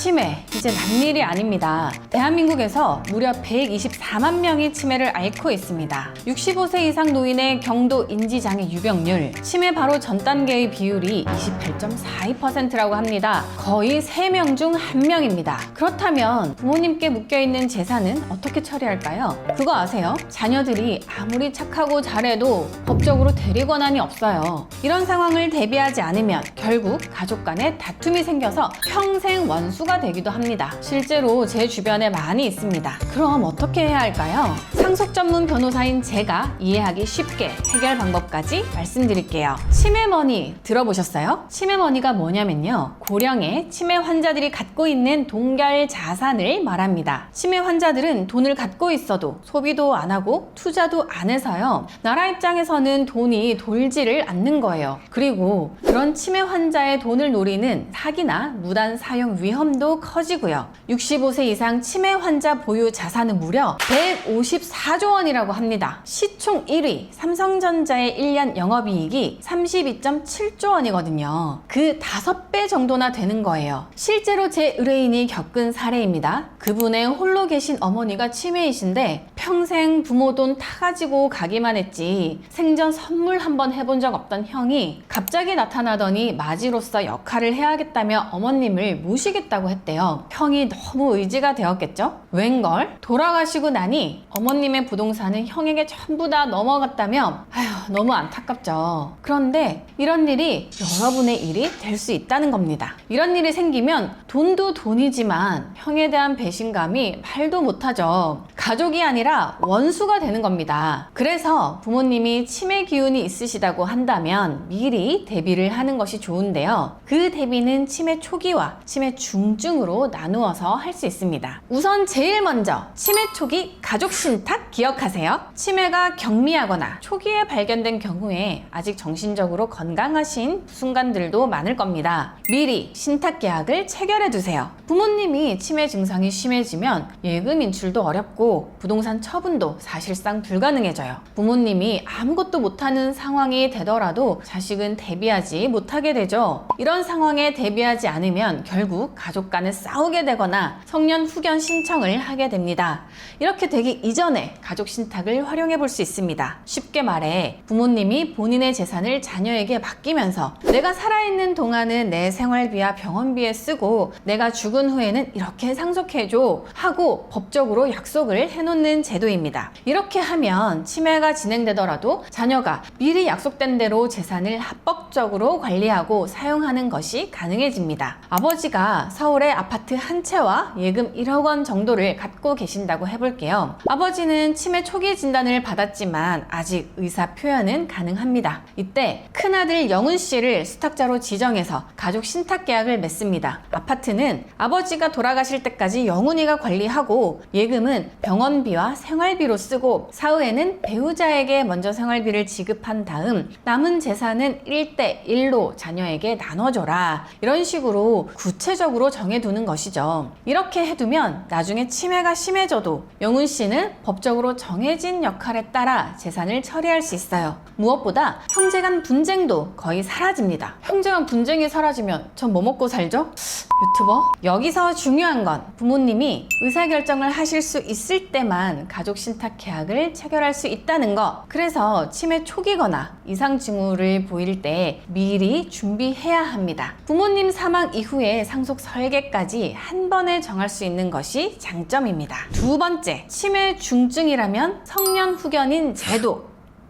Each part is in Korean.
치매, 이제 남일이 아닙니다. 대한민국에서 무려 124만 명이 치매를 앓고 있습니다. 65세 이상 노인의 경도 인지장애 유병률, 치매 바로 전 단계의 비율이 28.42%라고 합니다. 거의 3명 중 1명입니다. 그렇다면 부모님께 묶여있는 재산은 어떻게 처리할까요? 그거 아세요? 자녀들이 아무리 착하고 잘해도 법적으로 대리 권한이 없어요. 이런 상황을 대비하지 않으면 결국 가족 간에 다툼이 생겨서 평생 원수가 되기도 합니다. 실제로 제 주변에 많이 있습니다. 그럼 어떻게 해야 할까요? 상속 전문 변호사인 제가 이해하기 쉽게 해결 방법까지 말씀드릴게요. 치매머니 들어보셨어요? 치매머니가 뭐냐면요, 고령의 치매 환자들이 갖고 있는 동결 자산을 말합니다. 치매 환자들은 돈을 갖고 있어도 소비도 안 하고 투자도 안 해서요, 나라 입장에서는 돈이 돌지를 않는 거예요. 그리고 그런 치매 환자의 돈을 노리는 사기나 무단 사용 위험도 커지고요. 65세 이상 치매 환자 보유 자산은 무려 154조 원이라고 합니다. 시총 1위 삼성전자의 1년 영업이익이 32.7조 원이거든요. 그 5배 정도나 되는 거예요. 실제로 제 의뢰인이 겪은 사례입니다. 그분의 홀로 계신 어머니가 치매이신데 평생 부모 돈 타가지고 가기만 했지 생전 선물 한번 해본 적 없던 형이 갑자기 나타나더니 맞이로서 역할을 해야겠다며 어머님을 모시겠다고 했대요. 형이 너무 의지가 되었겠죠? 웬걸? 돌아가시고 나니 어머님의 부동산은 형에게 전부 다 넘어갔다며 아휴, 너무 안타깝죠. 그런데 이런 일이 여러분의 일이 될 수 있다는 겁니다. 이런 일이 생기면 돈도 돈이지만 형에 대한 배신감이 말도 못하죠. 가족이 아니라 원수가 되는 겁니다. 그래서 부모님이 치매 기운이 있으시다고 한다면 미리 대비를 하는 것이 좋은데요. 그 대비는 치매 초기와 치매 중증으로 나누어서 할 수 있습니다. 우선 제일 먼저 치매 초기 가족 신탁 기억하세요. 치매가 경미하거나 초기에 발견된 경우에 아직 정신적으로 건강하신 순간들도 많을 겁니다. 미리 신탁 계약을 체결해 두세요. 부모님이 치매 증상이 심해지면 예금 인출도 어렵고 부동산 처분도 사실상 불가능해져요. 부모님이 아무것도 못하는 상황이 되더라도 자식은 대비하지 못하게 되죠. 이런 상황에 대비하지 않으면 결국 가족 간에 싸우게 되거나 성년 후견 신청을 하게 됩니다. 이렇게 되기 이전에 가족 신탁을 활용해 볼 수 있습니다. 쉽게 말해 부모님이 본인의 재산을 자녀에게 맡기면서 내가 살아있는 동안은 내 생활비와 병원비에 쓰고 내가 죽은 후에는 이렇게 상속해줘 하고 법적으로 약속을 해놓는 제도입니다. 이렇게 하면 치매가 진행되더라도 자녀가 미리 약속된 대로 재산을 합법적으로 관리하고 사용하는 것이 가능해집니다. 아버지가 서울에 아파트 한 채와 예금 1억 원 정도를 갖고 계신다고 해볼게요. 아버지는 치매 초기 진단을 받았지만 아직 의사 표현은 가능합니다. 이때 큰아들 영훈 씨를 수탁자로 지정해서 가족 신탁 계약을 맺습니다. 아파트는 아버지가 돌아가실 때까지 영훈이가 관리하고 예금은 병원비와 생활비로 쓰고 사후에는 배우자에게 먼저 생활비를 지급한 다음 남은 재산은 1대1로 자녀에게 나눠줘라, 이런 식으로 구체적으로 정해두는 것이죠. 이렇게 해두면 나중에 치매가 심해져도 영훈 씨는 법적으로 정해진 역할에 따라 재산을 처리할 수 있어요. 무엇보다 형제간 분쟁도 거의 사라집니다. 형제간 분쟁이 사라지면 전 뭐 먹고 살죠? 유튜버? 여기서 중요한 건 부모님이 의사결정을 하실 수 있을 때만 가족 신탁 계약을 체결할 수 있다는 거. 그래서 치매 초기거나 이상 징후를 보일 때 미리 준비해야 합니다. 부모님 사망 이후에 상속 설계까지 한 번에 정할 수 있는 것이 장점입니다. 두 번째, 치매 중증이라면 성년 후견인 제도.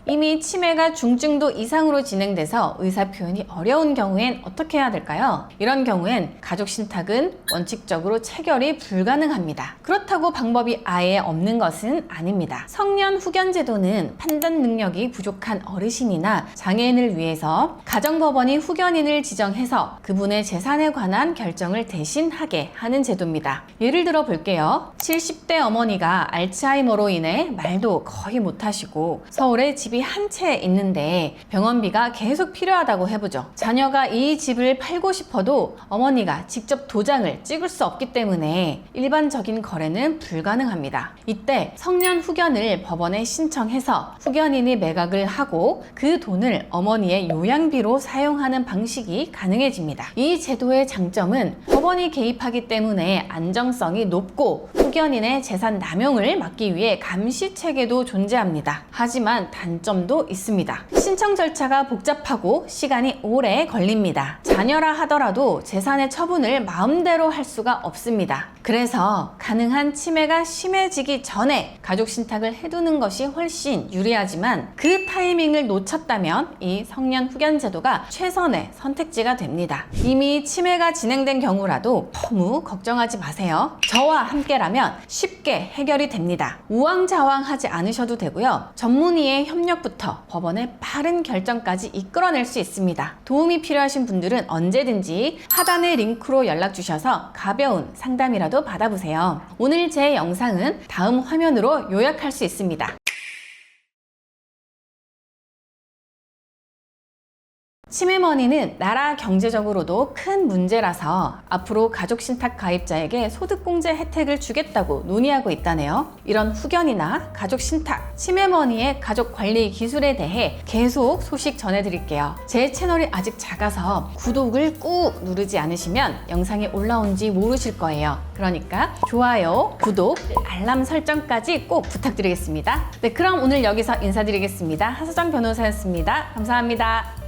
이미 치매가 중증도 이상으로 진행돼서 의사 표현이 어려운 경우엔 어떻게 해야 될까요? 이런 경우엔 가족 신탁은 원칙적으로 체결이 불가능합니다. 그렇다고 방법이 아예 없는 것은 아닙니다. 성년 후견 제도는 판단 능력이 부족한 어르신이나 장애인을 위해서 가정법원이 후견인을 지정해서 그분의 재산에 관한 결정을 대신하게 하는 제도입니다. 예를 들어 볼게요. 70대 어머니가 알츠하이머로 인해 말도 거의 못하시고 서울에 집이 집이 한 채 있는데 병원비가 계속 필요하다고 해보죠. 자녀가 이 집을 팔고 싶어도 어머니가 직접 도장을 찍을 수 없기 때문에 일반적인 거래는 불가능합니다. 이때 성년 후견을 법원에 신청해서 후견인이 매각을 하고 그 돈을 어머니의 요양비로 사용하는 방식이 가능해집니다. 이 제도의 장점은 법원이 개입하기 때문에 안정성이 높고 후견인의 재산 남용을 막기 위해 감시 체계도 존재합니다. 하지만 단점도 있습니다. 신청 절차가 복잡하고 시간이 오래 걸립니다. 자녀라 하더라도 재산의 처분을 마음대로 할 수가 없습니다. 그래서 가능한 치매가 심해지기 전에 가족 신탁을 해두는 것이 훨씬 유리하지만 그 타이밍을 놓쳤다면 이 성년 후견 제도가 최선의 선택지가 됩니다. 이미 치매가 진행된 경우라도 너무 걱정하지 마세요. 저와 함께라면 쉽게 해결이 됩니다. 우왕좌왕하지 않으셔도 되고요. 전문의의 협력부터 법원의 빠른 결정까지 이끌어낼 수 있습니다. 도움이 필요하신 분들은 언제든지 하단의 링크로 연락 주셔서 가벼운 상담이라도 받아보세요. 오늘 제 영상은 다음 화면으로 요약할 수 있습니다. 치매머니는 나라 경제적으로도 큰 문제라서 앞으로 가족신탁 가입자에게 소득공제 혜택을 주겠다고 논의하고 있다네요. 이런 후견이나 가족신탁, 치매머니의 가족관리 기술에 대해 계속 소식 전해드릴게요. 제 채널이 아직 작아서 구독을 꾹 누르지 않으시면 영상이 올라온지 모르실 거예요. 그러니까 좋아요, 구독, 알람 설정까지 꼭 부탁드리겠습니다. 네, 그럼 오늘 여기서 인사드리겠습니다. 하수정 변호사였습니다. 감사합니다.